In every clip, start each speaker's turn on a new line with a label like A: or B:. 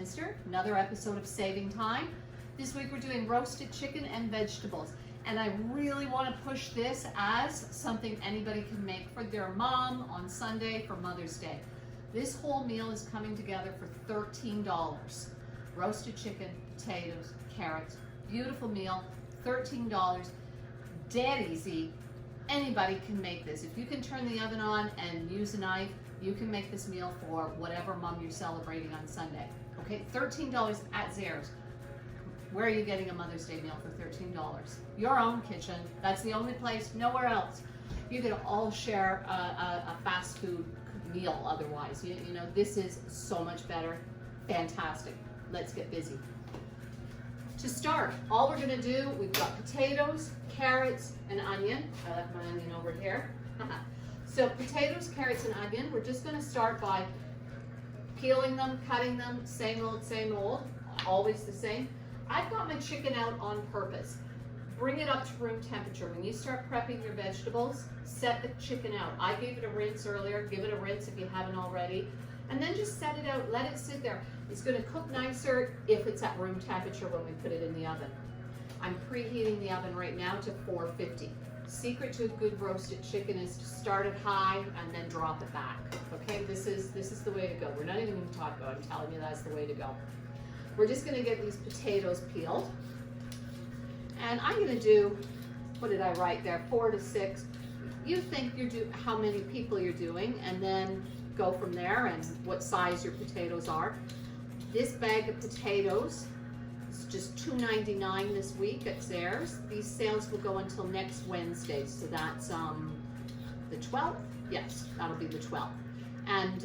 A: Westminster, another episode of Saving Time. This week we're doing roasted chicken and vegetables. And I really want to push this as something anybody can make for their mom on Sunday for Mother's Day. This whole meal is coming together for $13. Roasted chicken, potatoes, carrots, beautiful meal, $13. Dead easy. Anybody can make this. If you can turn the oven on and use a knife, you can make this meal for whatever mom you're celebrating on Sunday. Okay, $13 at Zehrs. Where are you getting a Mother's Day meal for $13? Your own kitchen. That's the only place, nowhere else. You could all share a fast food meal otherwise. You know, this is so much better. Fantastic. Let's get busy. To start, all we're gonna do, we've got potatoes, carrots, and onion. I left my onion over here. So potatoes, carrots, and onion. We're just gonna start by peeling them, cutting them, same old, always the same. I've got my chicken out on purpose. Bring it up to room temperature. When you start prepping your vegetables, set the chicken out. I gave it a rinse earlier. Give it a rinse if you haven't already. And then just set it out, let it sit there. It's gonna cook nicer if it's at room temperature when we put it in the oven. I'm preheating the oven right now to 450. Secret to a good roasted chicken is to start it high and then drop it back. Okay, this is the way to go. We're not even gonna talk about it. I'm telling you that's the way to go. We're just gonna get these potatoes peeled. And I'm gonna do, what did I write there, 4 to 6. You think how many people you're doing, and then go from there and what size your potatoes are. This bag of potatoes is just $2.99 this week at Zehrs. These sales will go until next Wednesday, so that's the 12th? Yes, that'll be the 12th. And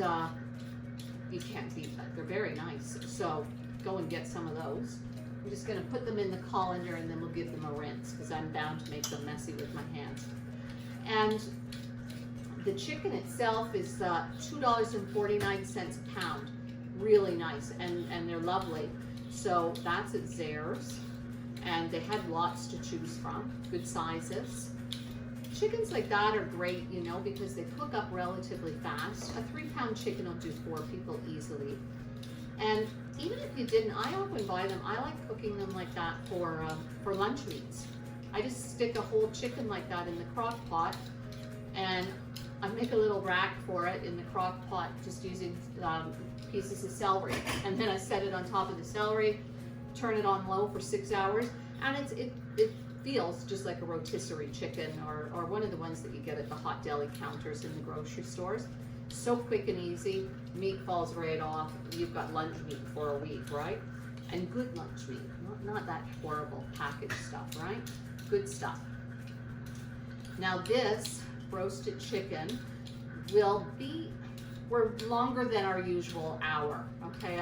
A: you can't beat that, they're very nice. So go and get some of those. I'm just gonna put them in the colander and then we'll give them a rinse because I'm bound to make them messy with my hands. And the chicken itself is $2.49 a pound. Really nice, and they're lovely. So that's at Zehrs, and they had lots to choose from, good sizes. Chickens like that are great, you know, because they cook up relatively fast. A 3-pound chicken will do 4 people easily. And even if you didn't, I often buy them. I like cooking them like that for lunch meats. I just stick a whole chicken like that in the crock pot, and I make a little rack for it in the crock pot, just using pieces of celery. And then I set it on top of the celery, turn it on low for 6 hours, and it feels just like a rotisserie chicken or one of the ones that you get at the hot deli counters in the grocery stores. So quick and easy, meat falls right off. You've got lunch meat for a week, right? And good lunch meat, not that horrible packaged stuff, right? Good stuff. Now this roasted chicken will be, we're longer than our usual hour, okay?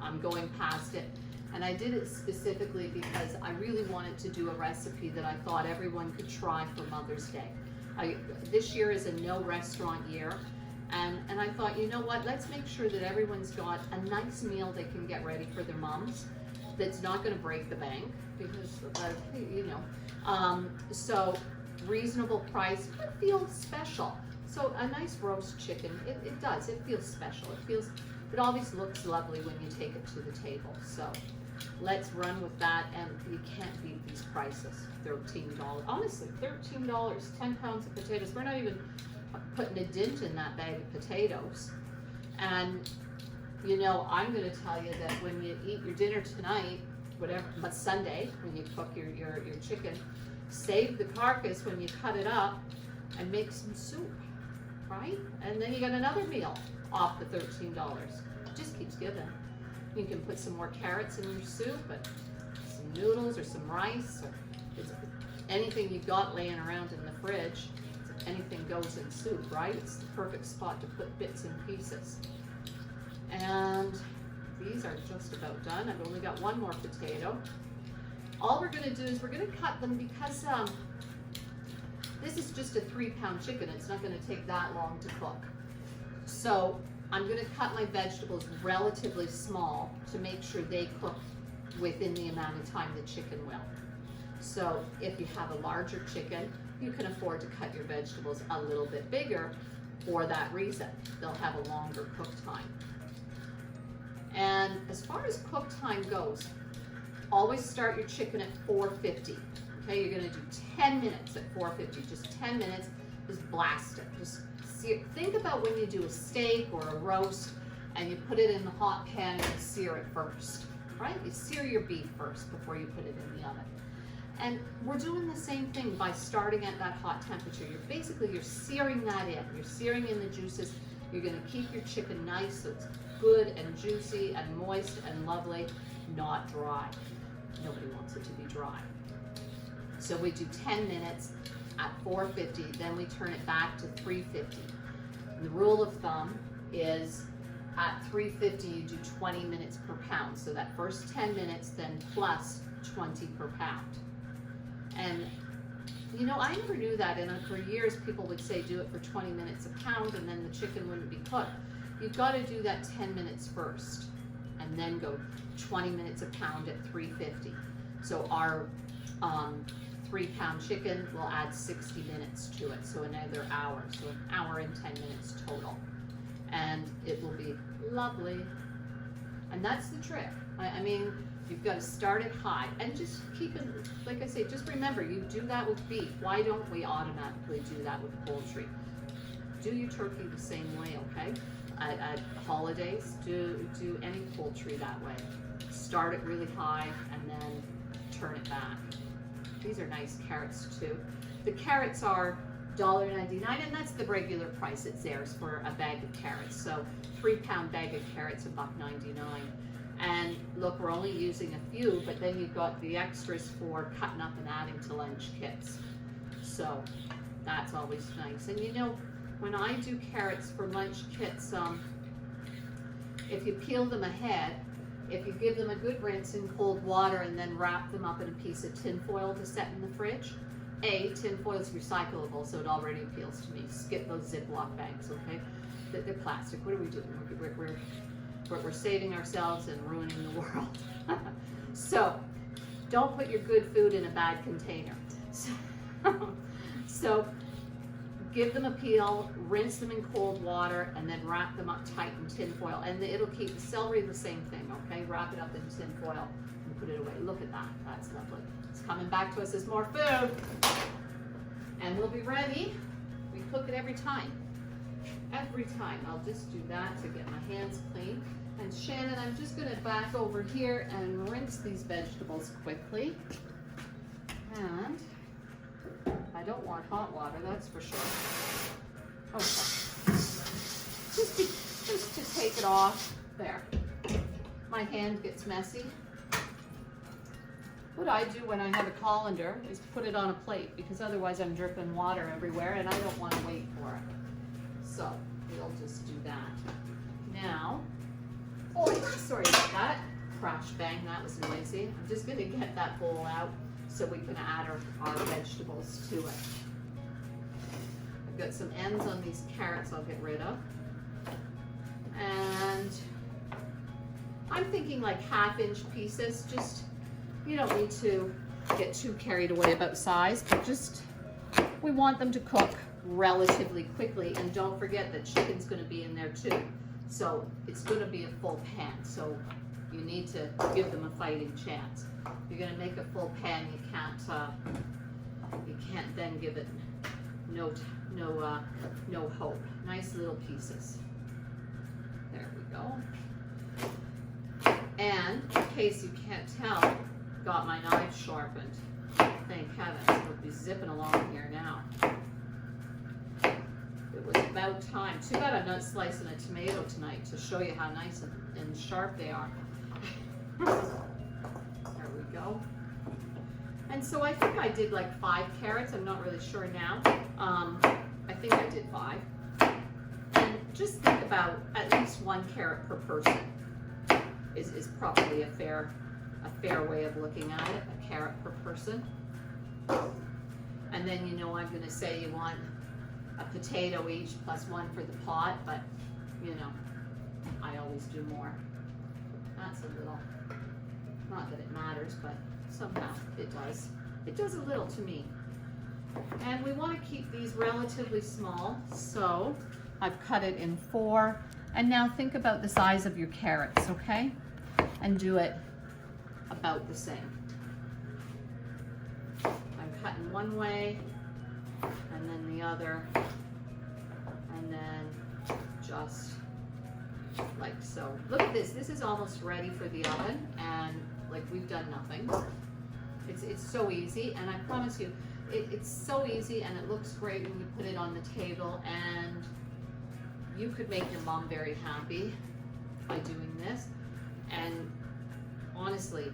A: I'm going past it. And I did it specifically because I really wanted to do a recipe that I thought everyone could try for Mother's Day. This year is a no restaurant year. And I thought, you know what, let's make sure that everyone's got a nice meal they can get ready for their moms that's not gonna break the bank because, you know, so reasonable price, but feels special. So a nice roast chicken, it does, it feels special. It always looks lovely when you take it to the table. So let's run with that, and you can't beat these prices, $13. Honestly, $13, 10 pounds of potatoes. We're not even putting a dent in that bag of potatoes. And you know, I'm gonna tell you that when you eat your dinner tonight, whatever, but Sunday, when you cook your chicken, save the carcass when you cut it up and make some soup, right? And then you get another meal off the $13. Just keeps giving. You can put some more carrots in your soup, but some noodles or some rice, or anything you've got laying around in the fridge. Anything goes in soup, right? It's the perfect spot to put bits and pieces. And these are just about done. I've only got one more potato. All we're gonna do is we're gonna cut them because this is just a 3-pound chicken. It's not gonna take that long to cook. So I'm gonna cut my vegetables relatively small to make sure they cook within the amount of time the chicken will. So if you have a larger chicken, you can afford to cut your vegetables a little bit bigger for that reason. They'll have a longer cook time. And as far as cook time goes, always start your chicken at 450. Okay, you're gonna do 10 minutes at 450, just 10 minutes, just blast it. Just sear. Think about when you do a steak or a roast and you put it in the hot pan and you sear it first, right? You sear your beef first before you put it in the oven. And we're doing the same thing by starting at that hot temperature. You're searing that in. You're searing in the juices. You're gonna keep your chicken nice so it's good and juicy and moist and lovely, not dry. Nobody wants it to be dry. So we do 10 minutes at 450, then we turn it back to 350. And the rule of thumb is at 350 you do 20 minutes per pound. So that first 10 minutes then plus 20 per pound. And you know, I never knew that, and for years people would say do it for 20 minutes a pound and then the chicken wouldn't be cooked. You've got to do that 10 minutes first and then go 20 minutes a pound at 350. So our 3-pound chicken will add 60 minutes to it, so another hour, so an hour and 10 minutes total. And it will be lovely. And that's the trick. I mean, you've got to start it high and just keep it, like I say, just remember, you do that with beef. Why don't we automatically do that with poultry? Do your turkey the same way, okay? At holidays, do any poultry that way. Start it really high and then turn it back. These are nice carrots too. The carrots are $1.99, and that's the regular price at Zehrs for a bag of carrots. So 3-pound bag of carrots, $1.99. And look, we're only using a few, but then you've got the extras for cutting up and adding to lunch kits. So that's always nice. And you know, when I do carrots for lunch kits, if you peel them ahead, if you give them a good rinse in cold water and then wrap them up in a piece of tin foil to set in the fridge, tin foil is recyclable, so it already appeals to me. Skip those Ziploc bags, okay? They're plastic. What are we doing? We're saving ourselves and ruining the world. So don't put your good food in a bad container. So give them a peel, rinse them in cold water, and then wrap them up tight in tin foil. And it'll keep the celery the same thing, okay? Wrap it up in tin foil and put it away. Look at that. That's lovely. It's coming back to us as more food. And we'll be ready. We cook it every time. Every time. I'll just do that to get my hands clean. And Shannon, I'm just going to back over here and rinse these vegetables quickly. And I don't want hot water, that's for sure. Okay. Just to take it off. There. My hand gets messy. What I do when I have a colander is put it on a plate, because otherwise I'm dripping water everywhere and I don't want to wait for it. So we'll just do that. Now, oh, sorry about that. Crash bang, that was noisy. I'm just going to get that bowl out so we can add our vegetables to it. I've got some ends on these carrots I'll get rid of. And I'm thinking like 1/2-inch pieces. Just, you don't need to get too carried away about size, but just, we want them to cook relatively quickly. And don't forget that chicken's going to be in there too. So it's going to be a full pan. So you need to give them a fighting chance. You're going to make a full pan. You can't then give it no hope. Nice little pieces. There we go. And in case you can't tell, got my knife sharpened. Thank heavens. We'll be zipping along here now. It was about time. Too bad I'm not slicing a tomato tonight to show you how nice and sharp they are. There we go. And so I think I did like 5 carrots. I'm not really sure now. I think I did 5. And just think about at least 1 carrot per person is probably a fair way of looking at it. A carrot per person. And then you know I'm going to say you want a potato each plus 1 for the pot, but you know, I always do more. That's a little, not that it matters, but somehow it does. It does a little to me. And we want to keep these relatively small, so I've cut it in 4. And now think about the size of your carrots, okay? And do it about the same. I'm cutting one way, and then the other, and then just like so. Look at this. This is almost ready for the oven, and like we've done nothing. It's so easy, and I promise you, it's so easy, and it looks great when you put it on the table, and you could make your mom very happy by doing this. And honestly,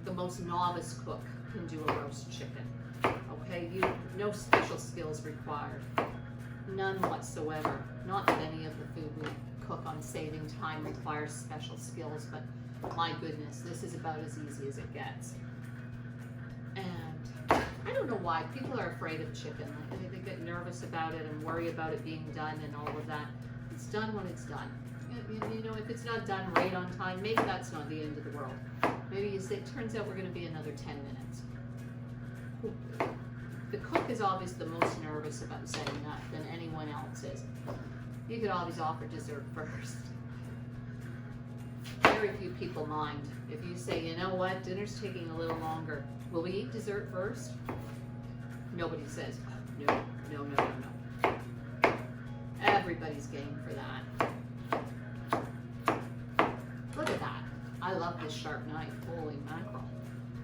A: the most novice cook can do a roast chicken. Okay, no special skills required, none whatsoever. Not that any of the food we cook on Saving Time requires special skills, but my goodness, this is about as easy as it gets. And I don't know why people are afraid of chicken. Like, they get nervous about it and worry about it being done and all of that. It's done when it's done. You know, if it's not done right on time, maybe that's not the end of the world. Maybe you say, it turns out we're going to be another 10 minutes. The cook is always the most nervous about setting up than anyone else is. You could always offer dessert first. Very few people mind. If you say, you know what, dinner's taking a little longer, will we eat dessert first? Nobody says, oh, no. Everybody's game for that. Look at that. I love this sharp knife. Holy mackerel.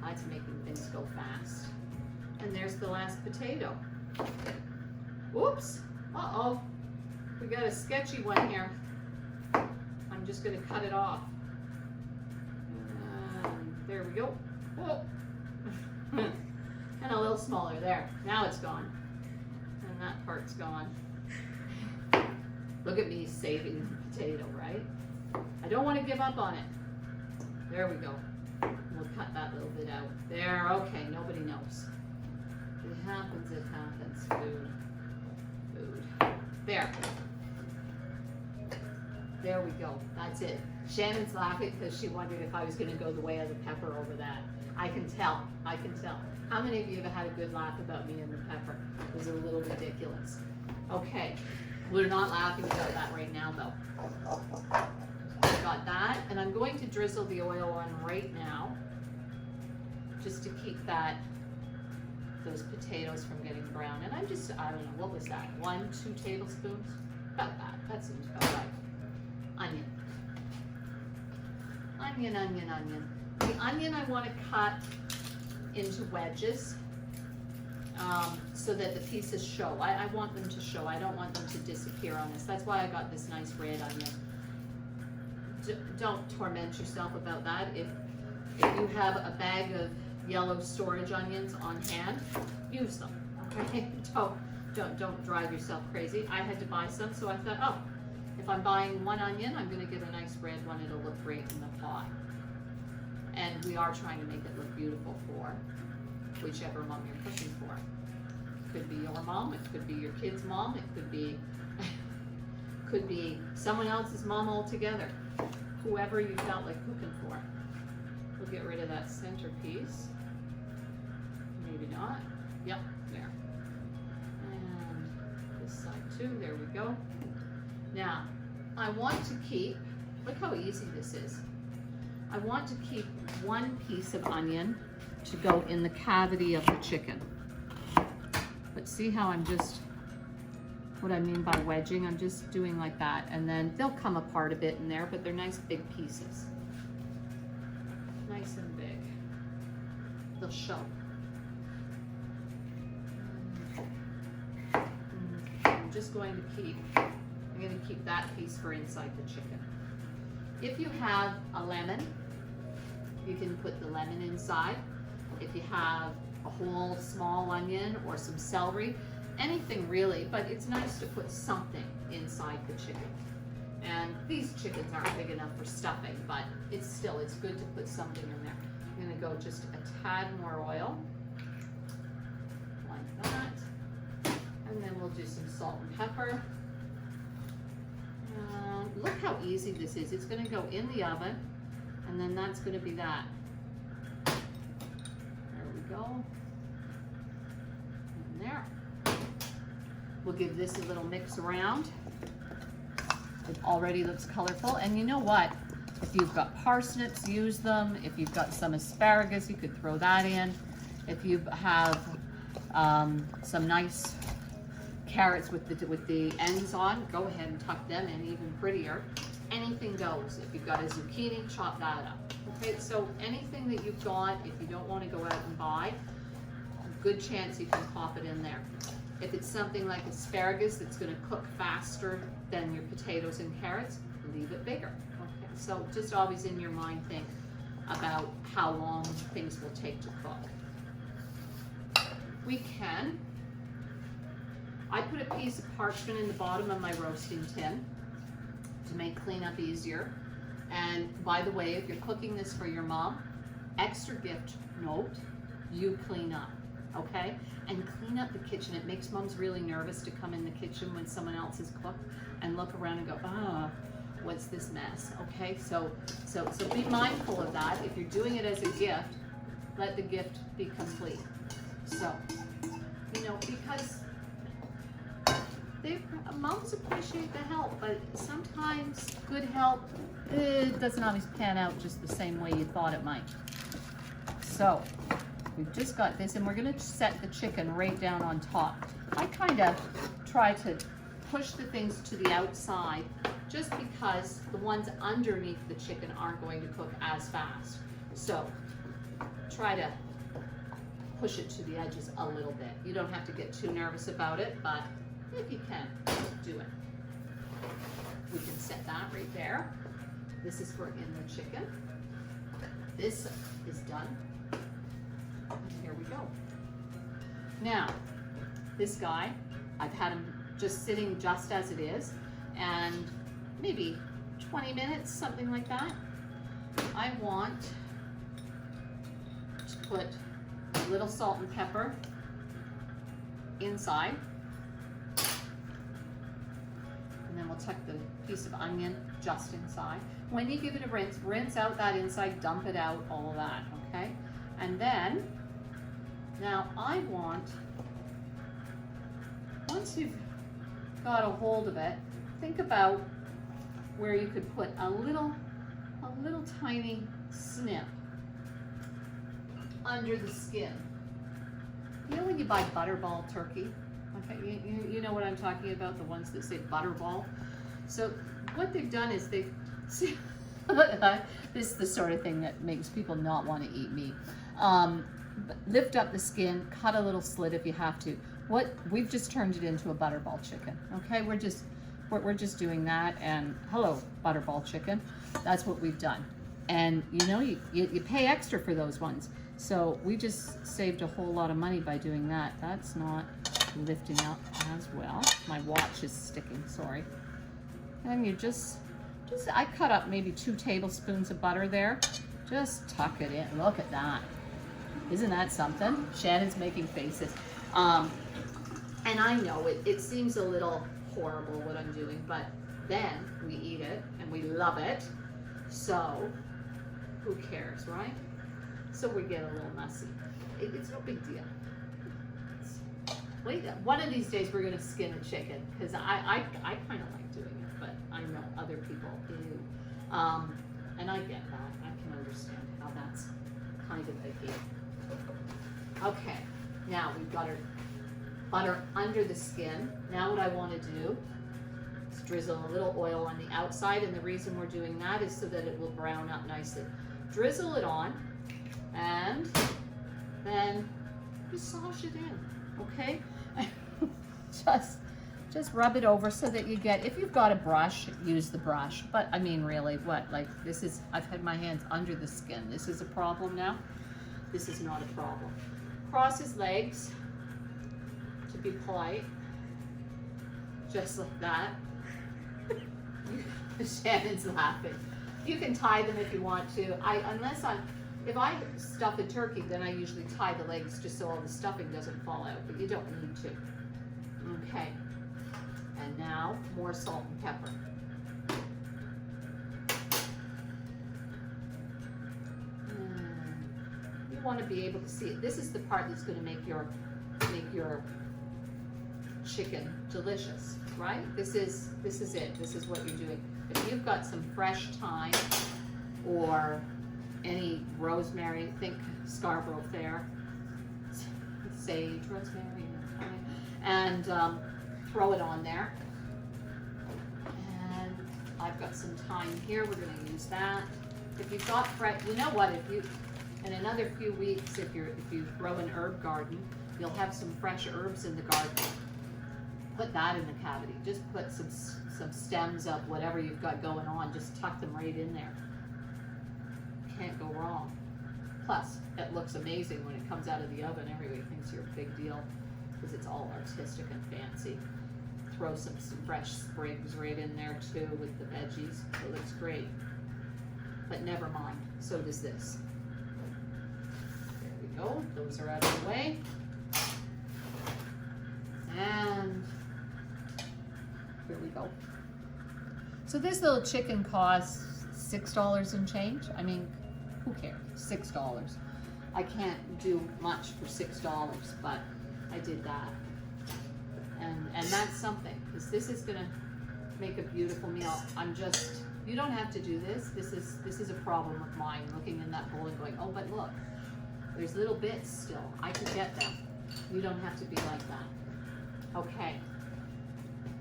A: That's making things go fast. And there's the last potato. Whoops. Uh-oh. We got a sketchy one here. I'm just going to cut it off. There we go. Whoa. And a little smaller there. Now it's gone. And that part's gone. Look at me saving the potato, right? I don't want to give up on it. There we go. We'll cut that little bit out. There, okay, nobody knows. It happens, it happens. Food. There. There we go. That's it. Shannon's laughing because she wondered if I was going to go the way of the pepper over that. I can tell. How many of you have had a good laugh about me and the pepper? It was a little ridiculous. Okay. We're not laughing about that right now, though. I got that, and I'm going to drizzle the oil on right now, just to keep those potatoes from getting brown. And I don't know, what was that? 1, 2 tablespoons? About that. That seems about right. Onion. The onion I want to cut into wedges so that the pieces show. I want them to show. I don't want them to disappear on this. That's why I got this nice red onion. Don't torment yourself about that. If you have a bag of yellow storage onions on hand, use them. Okay? Don't drive yourself crazy. I had to buy some, so I thought, oh, if I'm buying 1 onion, I'm going to get a nice red one. It'll look great in the pot. And we are trying to make it look beautiful for whichever mom you're cooking for. It could be your mom, it could be your kid's mom, it could be someone else's mom altogether. Whoever you felt like cooking for. We'll get rid of that center piece. Maybe not. Yep, there. And this side too, there we go. Now, I want to keep, look how easy this is. I want to keep 1 piece of onion to go in the cavity of the chicken. But see how I'm just, what I mean by wedging, I'm just doing like that. And then they'll come apart a bit in there, but they're nice big pieces. Nice and big. They'll show. I'm just going to keep that piece for inside the chicken. If you have a lemon, you can put the lemon inside. If you have a whole small onion or some celery, anything really, but it's nice to put something inside the chicken. And these chickens aren't big enough for stuffing, but it's good to put something in there. I'm gonna go just a tad more oil, like that. And then we'll do some salt and pepper. Look how easy this is. It's going to go in the oven, and then that's going to be that. There we go. And there. We'll give this a little mix around. It already looks colorful. And you know what? If you've got parsnips, use them. If you've got some asparagus, you could throw that in. If you have some nice carrots with the ends on, go ahead and tuck them in, even prettier. Anything goes. If you've got a zucchini, chop that up. Okay, so anything that you've got, if you don't want to go out and buy, a good chance you can pop it in there. If it's something like asparagus that's going to cook faster than your potatoes and carrots, leave it bigger. Okay, so just always in your mind think about how long things will take to cook. We can. I put a piece of parchment in the bottom of my roasting tin to make cleanup easier. And by the way, if you're cooking this for your mom, extra gift note, you clean up, okay? And clean up the kitchen. It makes moms really nervous to come in the kitchen when someone else has cooked and look around and go, ah, what's this mess, okay? So be mindful of that. If you're doing it as a gift, let the gift be complete. So, you know, because moms appreciate the help, but sometimes good help, it doesn't always pan out just the same way you thought it might. So we've just got this, and we're going to set the chicken right down on top. I kind of try to push the things to the outside just because the ones underneath the chicken aren't going to cook as fast. So try to push it to the edges a little bit. You don't have to get too nervous about it, but if you can, do it. We can set that right there. This is for in the chicken. This is done. And here we go. Now, this guy, I've had him just sitting just as it is, and maybe 20 minutes, something like that. I want to put a little salt and pepper inside. And then we'll tuck the piece of onion just inside. When you give it a rinse, rinse out that inside, dump it out, all of that, okay? And then, now I want, once you've got a hold of it, think about where you could put a little tiny snip under the skin. You know when you buy butterball turkey? Okay, you know what I'm talking about, the ones that say butterball. So what they've done is they've, this is the sort of thing that makes people not want to eat meat. Lift up the skin, cut a little slit if you have to. We've just turned it into a butterball chicken. Okay, we're just doing that, and hello, butterball chicken. That's what we've done. And you know, you pay extra for those ones. So we just saved a whole lot of money by doing that. That's not lifting up as well. My watch is sticking, sorry. And you just I cut up maybe 2 tablespoons of butter there. Just tuck it in. Look at that. Isn't that something? Shannon's making faces. And I know it seems a little horrible what I'm doing, but then we eat it and we love it. So who cares, right? So we get a little messy. It's no big deal. Wait, one of these days we're gonna skin a chicken, because I kind of like doing it, but I know other people do. And I get that. I can understand how that's kind of icky. Okay, now we've got our butter under the skin. Now what I want to do is drizzle a little oil on the outside, and the reason we're doing that is so that it will brown up nicely. Drizzle it on, and then massage it in, okay? just rub it over so that you get, if you've got a brush, use the brush. But I mean, really, what, like this is, I've had my hands under the skin. This is a problem now. This is not a problem. Cross his legs, to be polite, just like that. Shannon's laughing. You can tie them if you want to. If I stuff a turkey, then I usually tie the legs just so all the stuffing doesn't fall out, but you don't need to. Okay, and now more salt and pepper. You want to be able to see it. This is the part that's going to make your chicken delicious, right? This is it. This is what you're doing. If you've got some fresh thyme or any rosemary, think Scarborough Fair, sage, rosemary, and throw it on there. And I've got some thyme here. We're going to use that. If you've got fresh, you know what? If you, in another few weeks, if you grow an herb garden, you'll have some fresh herbs in the garden. Put that in the cavity. Just put some stems of whatever you've got going on. Just tuck them right in there. Can't go wrong. Plus, it looks amazing when it comes out of the oven. Everybody thinks you're a big deal because it's all artistic and fancy. Throw some fresh sprigs right in there too with the veggies. It looks great. But never mind, so does this. There we go. Those are out of the way. And here we go. So this little chicken costs $6 and change. I mean, who cares? $6. I can't do much for $6, but I did that. And that's something, because this is gonna make a beautiful meal. You don't have to do this. This is a problem of mine, looking in that bowl and going, oh, but look, there's little bits still. I can get them. You don't have to be like that. Okay,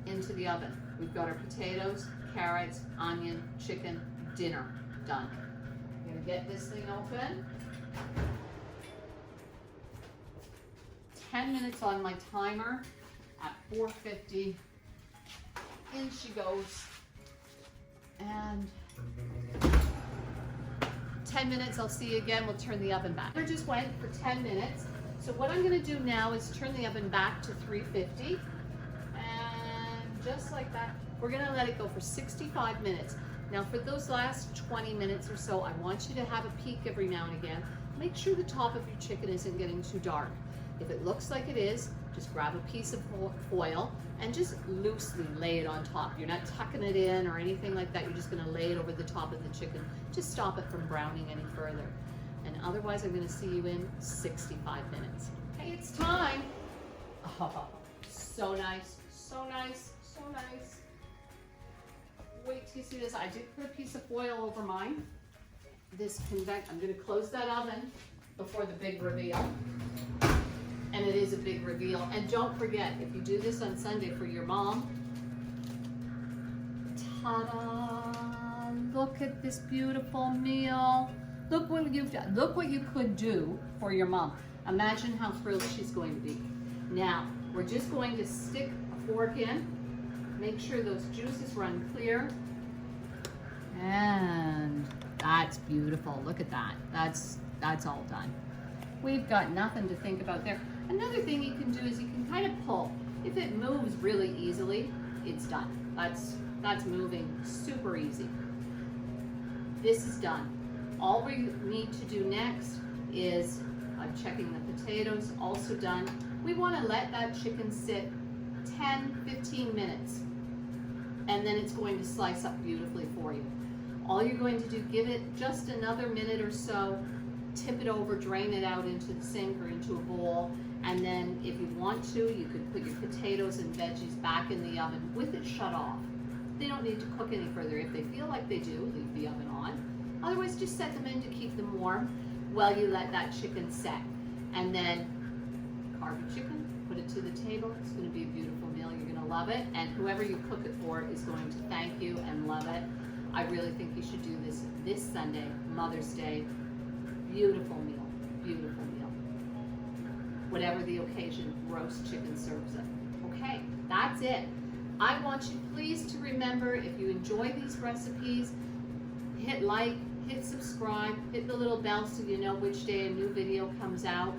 A: into the oven. We've got our potatoes, carrots, onion, chicken, dinner done. I'm gonna get this thing open. 10 minutes on my timer at 450. In she goes. And 10 minutes, I'll see you again. We'll turn the oven back. We just went for 10 minutes. So what I'm gonna do now is turn the oven back to 350. And just like that, we're gonna let it go for 65 minutes. Now for those last 20 minutes or so, I want you to have a peek every now and again. Make sure the top of your chicken isn't getting too dark. If it looks like it is, just grab a piece of foil and just loosely lay it on top. You're not tucking it in or anything like that. You're just gonna lay it over the top of the chicken. Just stop it from browning any further. And otherwise, I'm gonna see you in 65 minutes. Hey, it's time. Oh, so nice, so nice, so nice. Wait till you see this. I did put a piece of foil over mine. I'm gonna close that oven before the big reveal. And it is a big reveal. And don't forget, if you do this on Sunday for your mom, ta-da! Look at this beautiful meal. Look what you've done. Look what you could do for your mom. Imagine how thrilled she's going to be. Now, we're just going to stick a fork in, make sure those juices run clear. And that's beautiful. Look at that. That's all done. We've got nothing to think about there. Another thing you can do is you can kind of pull. If it moves really easily, it's done. That's moving super easy. This is done. All we need to do next is, I'm checking the potatoes, also done. We want to let that chicken sit 10-15 minutes, and then it's going to slice up beautifully for you. All you're going to do, give it just another minute or so, tip it over, drain it out into the sink or into a bowl, and then if you want to, you could put your potatoes and veggies back in the oven with it shut off. They don't need to cook any further. If they feel like they do, leave the oven on. Otherwise, just set them in to keep them warm while you let that chicken set. And then carve your chicken, put it to the table. It's going to be a beautiful meal. You're going to love it. And whoever you cook it for is going to thank you and love it. I really think you should do this Sunday, Mother's Day. Beautiful meal, beautiful meal. Whatever the occasion, roast chicken serves it. Okay, that's it. I want you please to remember, if you enjoy these recipes, hit like, hit subscribe, hit the little bell so you know which day a new video comes out.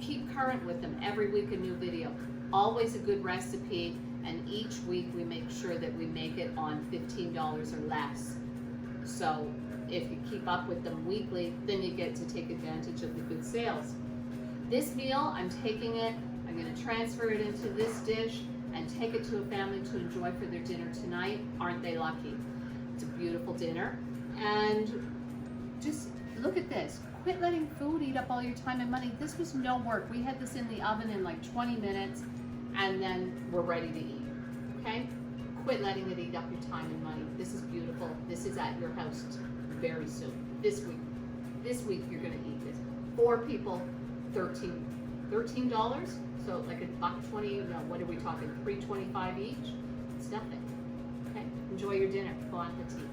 A: Keep current with them. Every week a new video. Always a good recipe, and each week we make sure that we make it on $15 or less. So if you keep up with them weekly, then you get to take advantage of the good sales. This meal, I'm taking it, I'm going to transfer it into this dish and take it to a family to enjoy for their dinner tonight. Aren't they lucky? It's a beautiful dinner. And just look at this. Quit letting food eat up all your time and money. This was no work. We had this in the oven in like 20 minutes. and then we're ready to eat, okay? Quit letting it eat up your time and money. This is beautiful. This is at your house very soon. This week you're gonna eat this. 4 people, $13. So like $1.20, no, what are we talking, $3.25 each? It's nothing, okay? Enjoy your dinner, bon appetit.